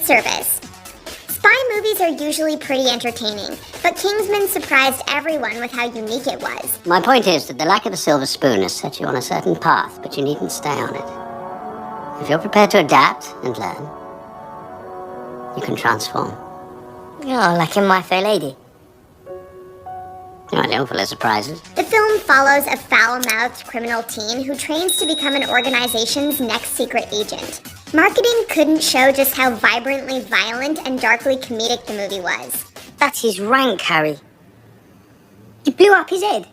service. Spy movies are usually pretty entertaining, but Kingsman surprised everyone with how unique it was. My point is that the lack of a silver spoon has set you on a certain path, but you needn't stay on it. If you're prepared to adapt and learn, you can transform. Oh, like in My Fair Lady. You're not full of surprises. The film follows a foul-mouthed criminal teen who trains to become an organization's next secret agent. Marketing couldn't show just how vibrantly violent and darkly comedic the movie was. That's his rank, Harry. He blew up his head.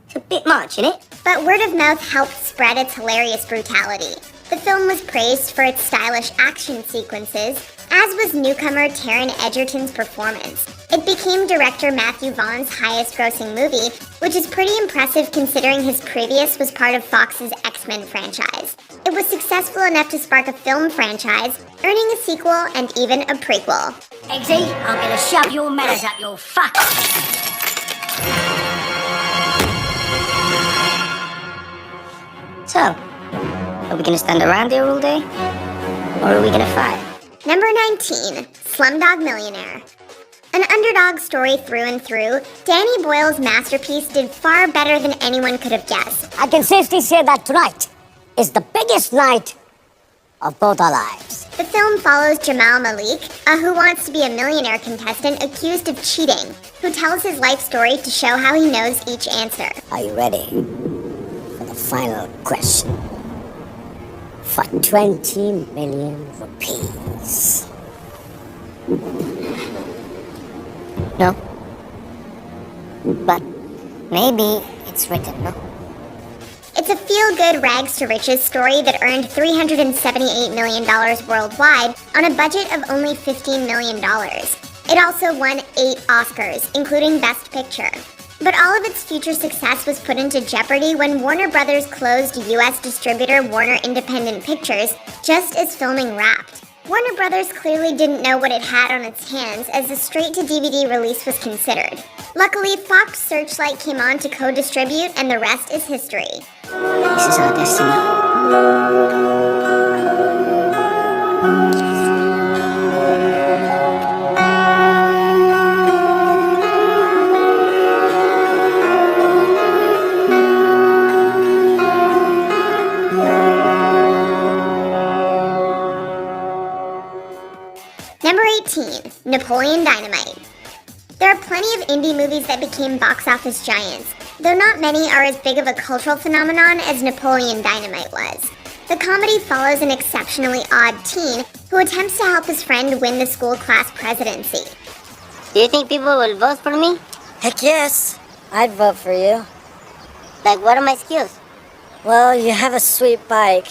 It's a bit much, isn't it? But word of mouth helped spread its hilarious brutality. The film was praised for its stylish action sequences, as was newcomer Taron Egerton's performance. It became director Matthew Vaughn's highest-grossing movie, which is pretty impressive considering his previous was part of Fox's X-Men franchise. It was successful enough to spark a film franchise, earning a sequel and even a prequel. Eggsy, I'm gonna shove your manners up your fuck. So, are we gonna stand around here all day? Or are we gonna fight? Number 19, Slumdog Millionaire. An underdog story through and through, Danny Boyle's masterpiece did far better than anyone could have guessed. I can safely say that tonight is the biggest night of both our lives. The film follows Jamal Malik, a Who Wants to Be a Millionaire contestant accused of cheating, who tells his life story to show how he knows each answer. Are you ready for the final question? For 20 million rupees. No? But maybe it's written, no? It's a feel-good rags-to-riches story that earned $378 million worldwide on a budget of only $15 million. It also won 8 Oscars, including Best Picture. But all of its future success was put into jeopardy when Warner Brothers closed U.S. distributor Warner Independent Pictures just as filming wrapped. Warner Brothers clearly didn't know what it had on its hands as the straight-to-DVD release was considered. Luckily, Fox Searchlight came on to co-distribute, and the rest is history. This is our destiny. Number 18, Napoleon Dynamite. There are plenty of indie movies that became box office giants, though not many are as big of a cultural phenomenon as Napoleon Dynamite was. The comedy follows an exceptionally odd teen who attempts to help his friend win the school class presidency. Do you think people will vote for me? Heck yes, I'd vote for you. Like, what are my skills? Well, you have a sweet bike,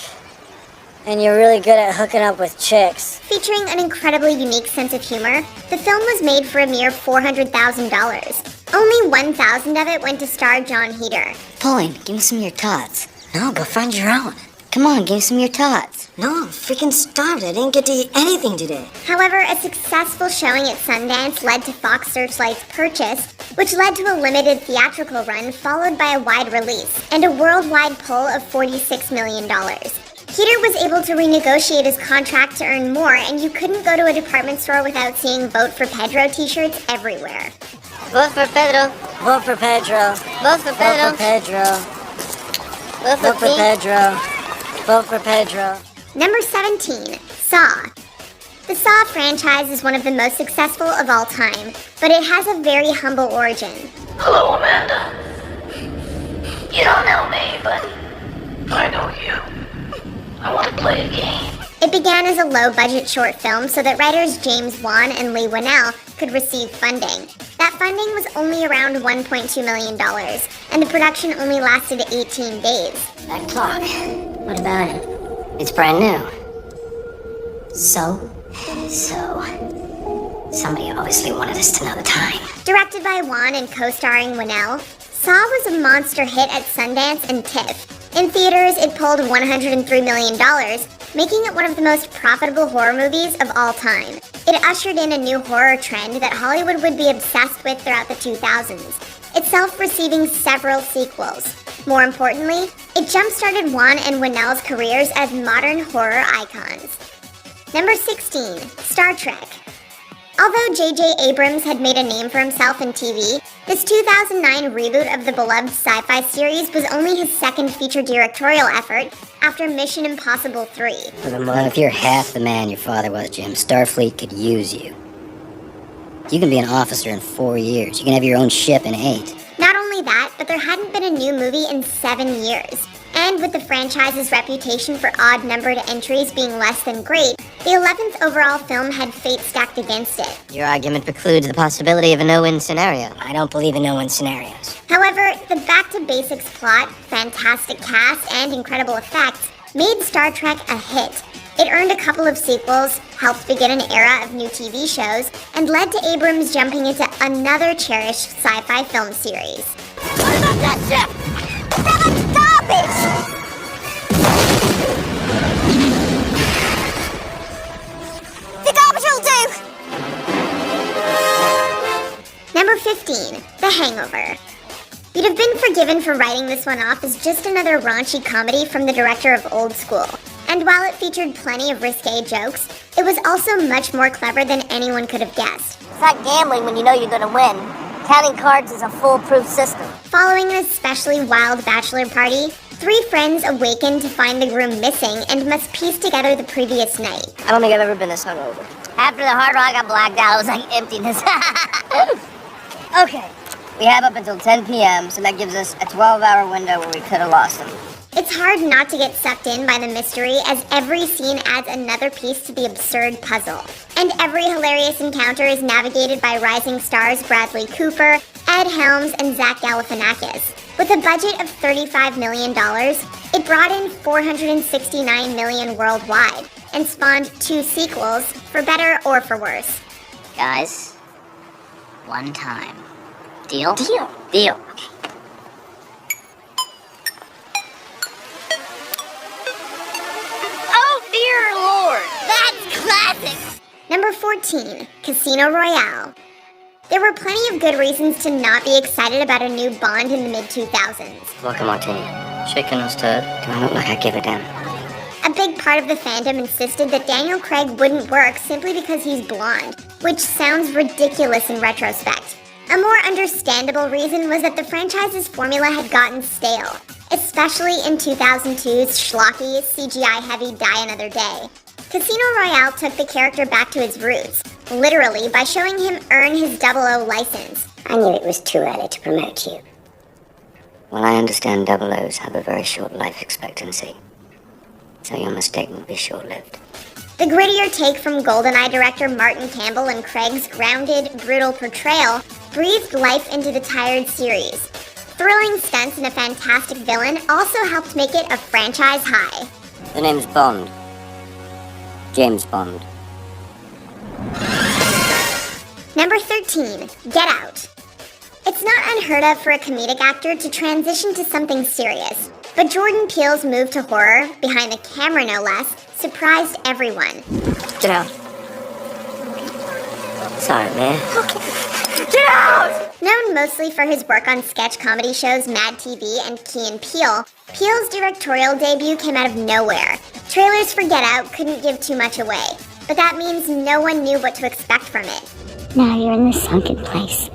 and you're really good at hooking up with chicks. Featuring an incredibly unique sense of humor, the film was made for a mere $400,000. Only $1,000 of it went to star John Heder. Pauline, give me some of your tots. No, go find your own. Come on, give me some of your tots. No, I'm freaking starved. I didn't get to eat anything today. However, a successful showing at Sundance led to Fox Searchlight's purchase, which led to a limited theatrical run followed by a wide release, and a worldwide pull of $46 million. Heder was able to renegotiate his contract to earn more, and you couldn't go to a department store without seeing Vote for Pedro t-shirts everywhere. Vote for Pedro. Vote for Pedro. Vote for Pedro. Vote for Pedro. Vote Vote for Pedro. Vote for Pedro. Number 17, Saw. The Saw franchise is one of the most successful of all time, but it has a very humble origin. Hello, Amanda. You don't know me, but I know you. I want to play a game. It began as a low-budget short film so that writers James Wan and Leigh Whannell could receive funding. That funding was only around $1.2 million, and the production only lasted 18 days. That clock. What about it? It's brand new. So? Somebody obviously wanted us to know the time. Directed by Wan and co-starring Whannell, Saw was a monster hit at Sundance and TIFF. In theaters, it pulled $103 million, making it one of the most profitable horror movies of all time. It ushered in a new horror trend that Hollywood would be obsessed with throughout the 2000s, itself receiving several sequels. More importantly, it jump-started Wan and Whannell's careers as modern horror icons. Number 16, Star Trek. Although J.J. Abrams had made a name for himself in TV, this 2009 reboot of the beloved sci-fi series was only his second feature directorial effort after Mission Impossible 3. Well, if you're half the man your father was, Jim, Starfleet could use you. You can be an officer in 4 years. You can have your own ship in 8. Not only that, but there hadn't been a new movie in 7 years. And with the franchise's reputation for odd-numbered entries being less than great, the 11th overall film had fate stacked against it. Your argument precludes the possibility of a no-win scenario. I don't believe in no-win scenarios. However, the back-to-basics plot, fantastic cast, and incredible effects made Star Trek a hit. It earned a couple of sequels, helped begin an era of new TV shows, and led to Abrams jumping into another cherished sci-fi film series. What about that ship? Stop it! The garbage will do! Number 15, The Hangover. You'd have been forgiven for writing this one off as just another raunchy comedy from the director of Old School. And while it featured plenty of risque jokes, it was also much more clever than anyone could have guessed. It's not gambling when you know you're gonna win. Counting cards is a foolproof system. Following an especially wild bachelor party, 3 friends awaken to find the groom missing and must piece together the previous night. I don't think I've ever been this hungover. After the Hard Rock got blacked out, it was like emptiness. Okay, we have up until 10 p.m., so that gives us a 12-hour window where we could have lost them. It's hard not to get sucked in by the mystery, as every scene adds another piece to the absurd puzzle. And every hilarious encounter is navigated by rising stars Bradley Cooper, Ed Helms, and Zach Galifianakis. With a budget of $35 million, it brought in $469 million worldwide, and spawned 2 sequels, for better or for worse. Guys, one time. Deal? Deal. Deal. Oh, dear Lord! That's classic! Number 14, Casino Royale. There were plenty of good reasons to not be excited about a new Bond in the mid-2000s. Vodka martini. Chicken or stirred? Do I look like I give a damn? A big part of the fandom insisted that Daniel Craig wouldn't work simply because he's blonde, which sounds ridiculous in retrospect. A more understandable reason was that the franchise's formula had gotten stale, especially in 2002's schlocky, CGI-heavy Die Another Day. Casino Royale took the character back to his roots, literally by showing him earn his 00 license. I knew it was too early to promote you. Well, I understand 00s have a very short life expectancy. So your mistake will be short-lived. The grittier take from GoldenEye director Martin Campbell and Craig's grounded, brutal portrayal breathed life into the tired series. Thrilling stunts and a fantastic villain also helped make it a franchise high. The name's Bond. James Bond. Number 13, Get Out. It's not unheard of for a comedic actor to transition to something serious, but Jordan Peele's move to horror, behind the camera no less, surprised everyone. Get out. Sorry, man. Get out! Known mostly for his work on sketch comedy shows Mad TV and Key and Peele, Peele's directorial debut came out of nowhere. Trailers for Get Out couldn't give too much away, but that means no one knew what to expect from it. Now you're in the sunken place.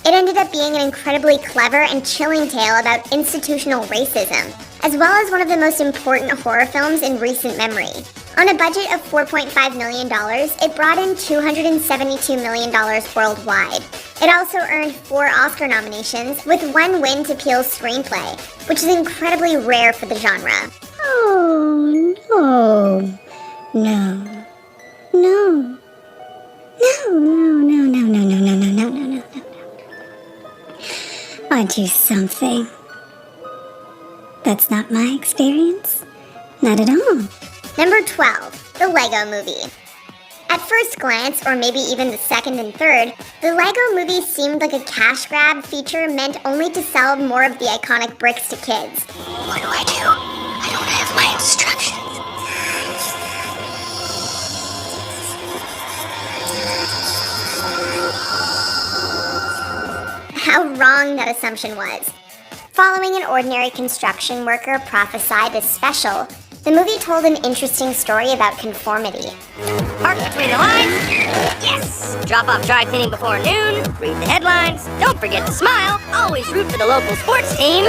It ended up being an incredibly clever and chilling tale about institutional racism, as well as one of the most important horror films in recent memory. On a budget of $4.5 million, it brought in $272 million worldwide. It also earned 4 Oscar nominations, with 1 win to Peele's screenplay, which is incredibly rare for the genre. Oh, no. No. No. No, no, no, no, no, no, no, no, no, no, no, no. I do something. That's not my experience. Not at all. Number 12, The Lego Movie. At first glance, or maybe even the second and third, the Lego Movie seemed like a cash grab feature meant only to sell more of the iconic bricks to kids. What do? I don't have my instructions. How wrong that assumption was. Following an ordinary construction worker prophesied as special, the movie told an interesting story about conformity. Park between the lines. Yes! Drop off dry cleaning before noon. Read the headlines. Don't forget to smile. Always root for the local sports team.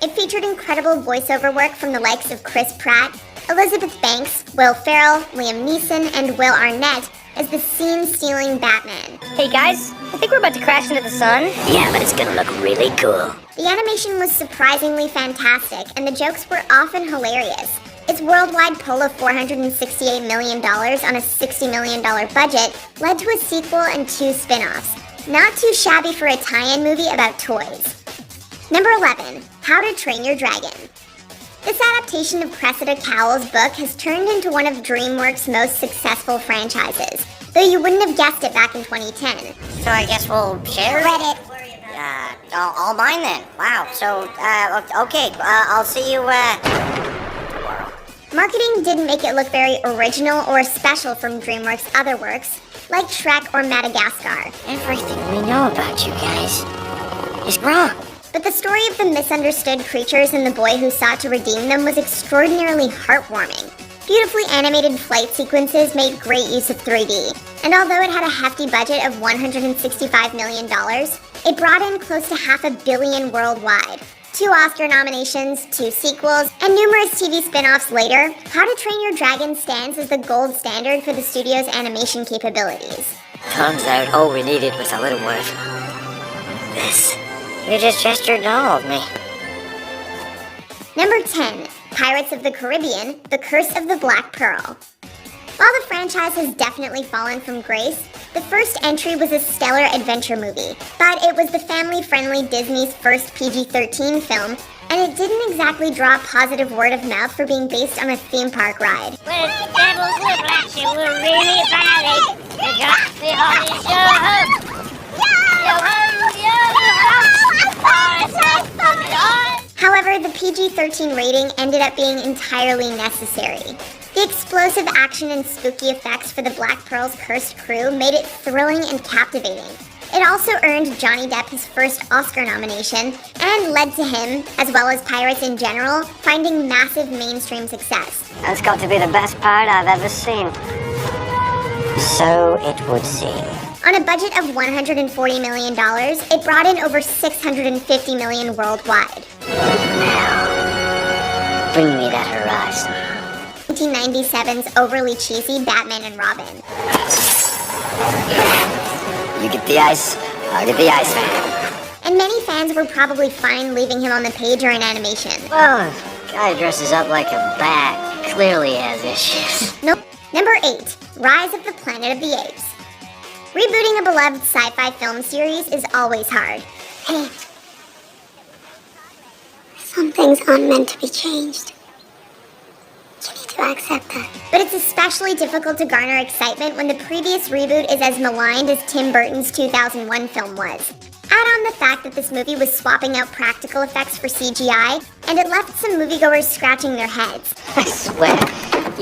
It featured incredible voiceover work from the likes of Chris Pratt, Elizabeth Banks, Will Ferrell, Liam Neeson, and Will Arnett as the scene-stealing Batman. Hey guys, I think we're about to crash into the sun. Yeah, but it's gonna look really cool. The animation was surprisingly fantastic, and the jokes were often hilarious. Its worldwide pull of $468 million on a $60 million budget led to a sequel and 2 spin-offs. Not too shabby for a tie-in movie about toys. Number 11, How to Train Your Dragon. This adaptation of Cressida Cowell's book has turned into one of DreamWorks' most successful franchises, though you wouldn't have guessed it back in 2010. So I guess we'll share? Credit. All mine then. Wow. So, okay. I'll see you, Marketing didn't make it look very original or special from DreamWorks' other works, like Shrek or Madagascar. Everything we know about you guys is wrong. But the story of the misunderstood creatures and the boy who sought to redeem them was extraordinarily heartwarming. Beautifully animated flight sequences made great use of 3D, and although it had a hefty budget of $165 million, it brought in close to $500 million worldwide. 2 Oscar nominations, 2 sequels, and numerous TV spin-offs later, How to Train Your Dragon stands as the gold standard for the studio's animation capabilities. Turns out all we needed was a little more of this. You just gestured to all of me. Number 10, Pirates of the Caribbean, The Curse of the Black Pearl. While the franchise has definitely fallen from grace, the first entry was a stellar adventure movie, but it was the family-friendly Disney's first PG-13 film, and it didn't exactly draw positive word of mouth for being based on a theme park ride. When devil's whiplash, you were really bad. You got me on your show. However, the PG-13 rating ended up being entirely necessary. The explosive action and spooky effects for the Black Pearl's cursed crew made it thrilling and captivating. It also earned Johnny Depp his first Oscar nomination and led to him, as well as pirates in general, finding massive mainstream success. That's got to be the best pirate I've ever seen. So it would seem. On a budget of $140 million, it brought in over $650 million worldwide. Now, bring me that horizon. 1997's overly cheesy Batman and Robin. You get the ice, I'll get the ice man. And many fans were probably fine leaving him on the page or in animation. Well, the guy dresses up like a bat clearly has issues. Nope. Number 8, Rise of the Planet of the Apes. Rebooting a beloved sci-fi film series is always hard. Hey, some things aren't meant to be changed. You need to accept that. But it's especially difficult to garner excitement when the previous reboot is as maligned as Tim Burton's 2001 film was. Add on the fact that this movie was swapping out practical effects for CGI, and it left some moviegoers scratching their heads. I swear,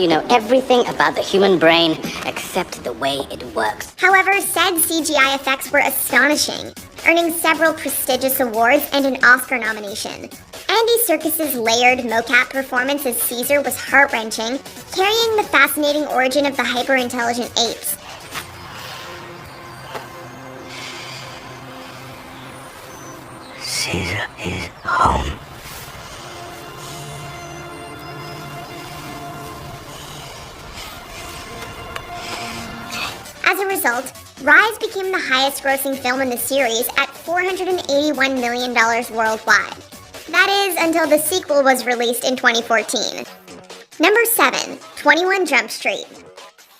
you know everything about the human brain except the way it works. However, said CGI effects were astonishing, earning several prestigious awards and an Oscar nomination. Andy Serkis's layered mocap performance as Caesar was heart-wrenching, carrying the fascinating origin of the hyper-intelligent apes. Caesar is home. As a result, Rise became the highest-grossing film in the series at $481 million worldwide. That is, until the sequel was released in 2014. Number 7, 21 Jump Street.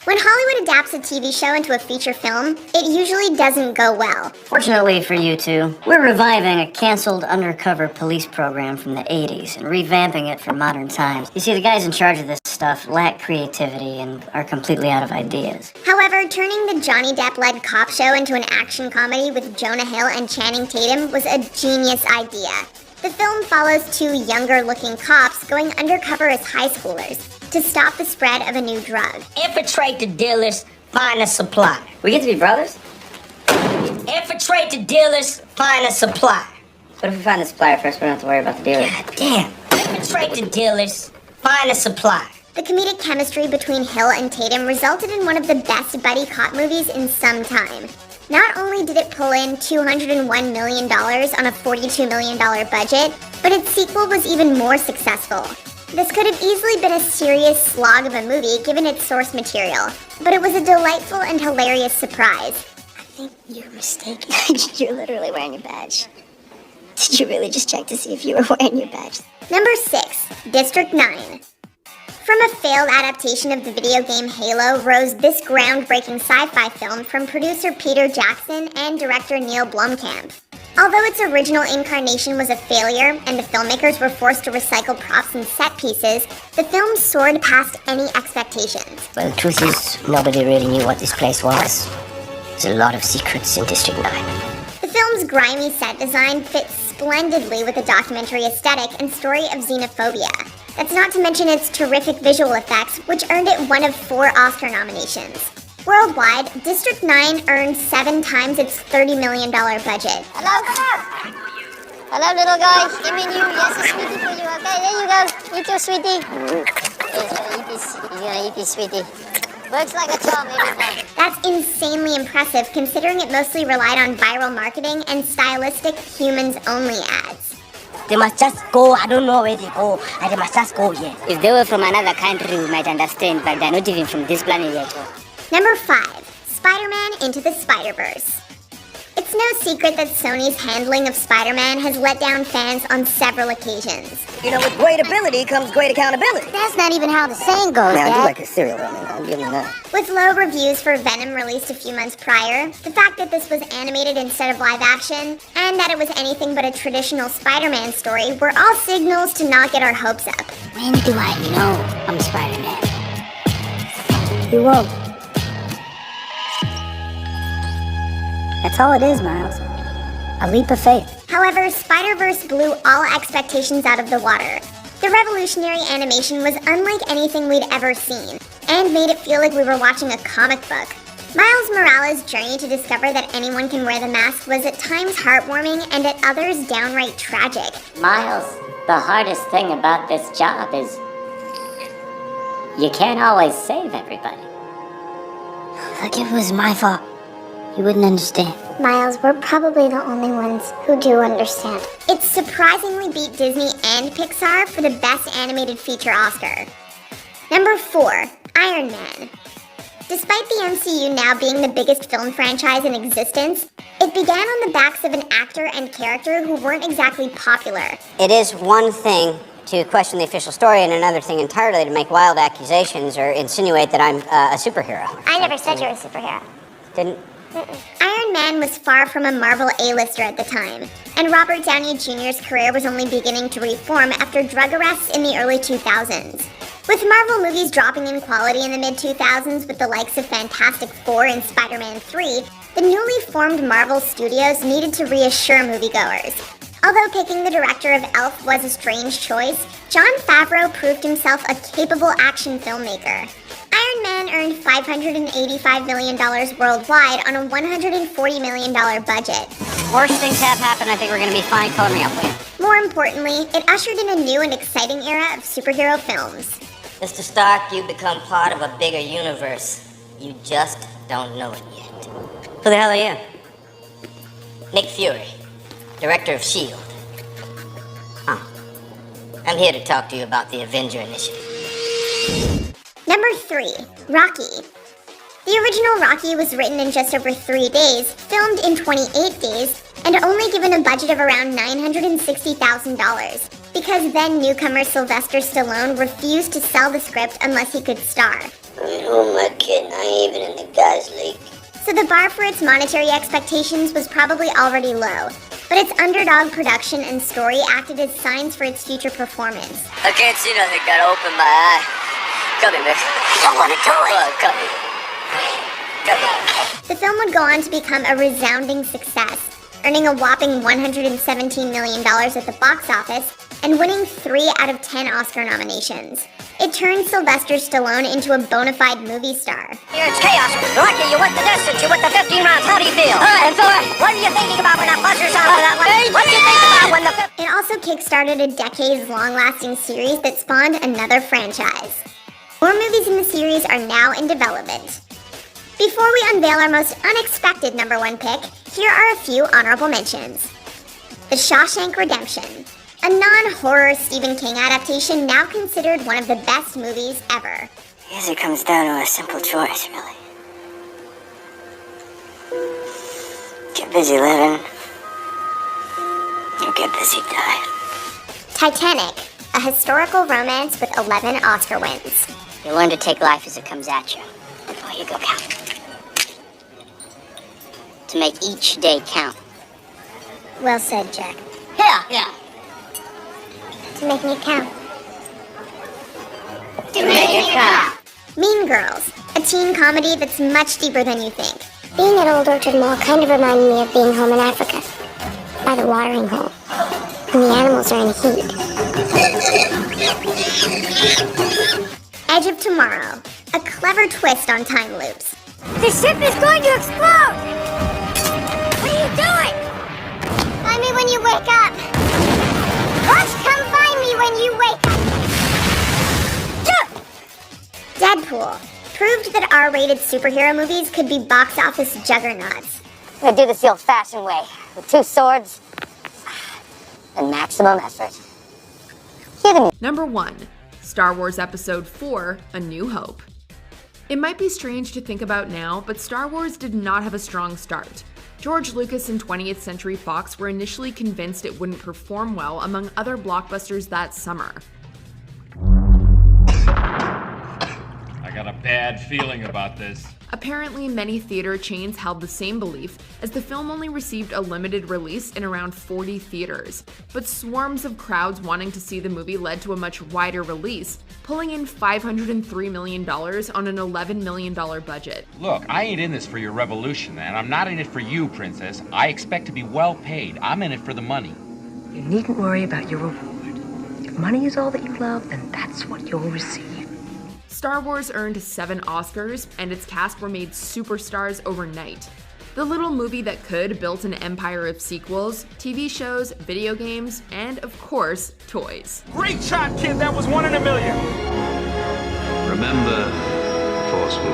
When Hollywood adapts a TV show into a feature film, it usually doesn't go well. Fortunately for you two, we're reviving a canceled undercover police program from the 80s and revamping it for modern times. You see, the guys in charge of this stuff lack creativity and are completely out of ideas. However, turning the Johnny Depp-led cop show into an action comedy with Jonah Hill and Channing Tatum was a genius idea. The film follows 2 younger-looking cops going undercover as high schoolers to stop the spread of a new drug. Infiltrate the dealers, find a supply. We get to be brothers? Infiltrate the dealers, find a supply. What if we find the supplier first? We don't have to worry about the dealer. God damn. Infiltrate the dealers, find a supplier. The comedic chemistry between Hill and Tatum resulted in one of the best buddy cop movies in some time. Not only did it pull in $201 million on a $42 million budget, but its sequel was even more successful. This could have easily been a serious slog of a movie given its source material, but it was a delightful and hilarious surprise. I think you're mistaken. You're literally wearing your badge. Did you really just check to see if you were wearing your badge? Number 6, District 9. From a failed adaptation of the video game Halo rose this groundbreaking sci-fi film from producer Peter Jackson and director Neil Blomkamp. Although its original incarnation was a failure and the filmmakers were forced to recycle props and set pieces, the film soared past any expectations. Well, the truth is, nobody really knew what this place was. There's a lot of secrets in District 9. The film's grimy set design fits splendidly with the documentary aesthetic and story of xenophobia. That's not to mention its terrific visual effects, which earned it one of 4 Oscar nominations. Worldwide, District 9 earned 7 times its $30 million budget. Hello, come on. Hello, little guy. Give me you. Yes, a sweetie for you. Okay, there you go. Eat your sweetie. He's gonna eat this sweetie. Works like a charm every time. That's insanely impressive considering it mostly relied on viral marketing and stylistic humans-only ads. They must just go. I don't know where they go. They must just go here. If they were from another country, we might understand, but they're not even from this planet yet. Number 5, Spider-Man Into the Spider-Verse. It's no secret that Sony's handling of Spider-Man has let down fans on several occasions. You know, with great ability comes great accountability. That's not even how the saying goes, Now, I do Dad. like a cereal, I'll give you that. With low reviews for Venom released a few months prior, the fact that this was animated instead of live action, and that it was anything but a traditional Spider-Man story were all signals to not get our hopes up. When do I know I'm Spider-Man? You won't. That's all it is, Miles. A leap of faith. However, Spider-Verse blew all expectations out of the water. The revolutionary animation was unlike anything we'd ever seen, and made it feel like we were watching a comic book. Miles Morales' journey to discover that anyone can wear the mask was at times heartwarming and at others downright tragic. Miles, the hardest thing about this job is you can't always save everybody. Look, if it was my fault, you wouldn't understand. Miles, we're probably the only ones who do understand. It surprisingly beat Disney and Pixar for the Best Animated Feature Oscar. Number 4, Iron Man. Despite the MCU now being the biggest film franchise in existence, it began on the backs of an actor and character who weren't exactly popular. It is one thing to question the official story and another thing entirely to make wild accusations or insinuate that I'm a superhero. I never said you were a superhero. Didn't? Iron Man was far from a Marvel A-lister at the time, and Robert Downey Jr.'s career was only beginning to reform after drug arrests in the early 2000s. With Marvel movies dropping in quality in the mid-2000s with the likes of Fantastic Four and Spider-Man 3, the newly formed Marvel Studios needed to reassure moviegoers. Although picking the director of Elf was a strange choice, Jon Favreau proved himself a capable action filmmaker. Iron Man earned $585 million worldwide on a $140 million budget. Worst things have happened. I think we're going to be fine. Color me up, will you? More importantly, it ushered in a new and exciting era of superhero films. Mr. Stark, you become part of a bigger universe. You just don't know it yet. Who the hell are you? Nick Fury, director of S.H.I.E.L.D. I'm here to talk to you about the Avenger Initiative. Number 3, Rocky. The original Rocky was written in just over 3 days, filmed in 28 days, and only given a budget of around $960,000, because then newcomer Sylvester Stallone refused to sell the script unless he could star. Who am I kidding? I ain't even in the guys' league. So the bar for its monetary expectations was probably already low, but its underdog production and story acted as signs for its future performance. I can't see nothing. Gotta open my eye. Come here, Mick. I wanna do it. Come here. The film would go on to become a resounding success, earning a whopping $117 million at the box office and winning 3 out of 10 Oscar nominations. It turned Sylvester Stallone into a bona fide movie star. Here it's chaos. Rocky, you went the distance. You went the 15 rounds. How do you feel? And Thor, what are you thinking about when that buzzer's on that one? What do you think about when the... It also kickstarted a decades-long-lasting series that spawned another franchise. More movies in the series are now in development. Before we unveil our most unexpected number 1 pick, here are a few honorable mentions. The Shawshank Redemption, a non-horror Stephen King adaptation now considered one of the best movies ever. I guess it comes down to a simple choice, really. Get busy living, or get busy dying. Titanic, a historical romance with 11 Oscar wins. You learn to take life as it comes at you. Oh, you go count. To make each day count. Well said, Jack. Yeah. To making it count. To make it count. Mean Girls, a teen comedy that's much deeper than you think. Being at Old Orchard Mall kind of reminded me of being home in Africa. By the watering hole. And the animals are in heat. Edge of Tomorrow, a clever twist on time loops. The ship is going to explode! What are you doing? Find me when you wake up. Watch, come find me when you wake up. Deadpool proved that R-rated superhero movies could be box office juggernauts. I'm gonna do this the old-fashioned way, with 2 swords and maximum effort. Cue the music. Number 1. Star Wars Episode 4, A New Hope. It might be strange to think about now, but Star Wars did not have a strong start. George Lucas and 20th Century Fox were initially convinced it wouldn't perform well among other blockbusters that summer. I got a bad feeling about this. Apparently, many theater chains held the same belief, as the film only received a limited release in around 40 theaters. But swarms of crowds wanting to see the movie led to a much wider release, pulling in $503 million on an $11 million budget. Look, I ain't in this for your revolution, and I'm not in it for you, Princess. I expect to be well paid. I'm in it for the money. You needn't worry about your reward. If money is all that you love, then that's what you'll receive. Star Wars earned 7 Oscars, and its cast were made superstars overnight. The little movie that could built an empire of sequels, TV shows, video games, and of course, toys. Great shot, kid! That was 1 in a million! Remember, Force will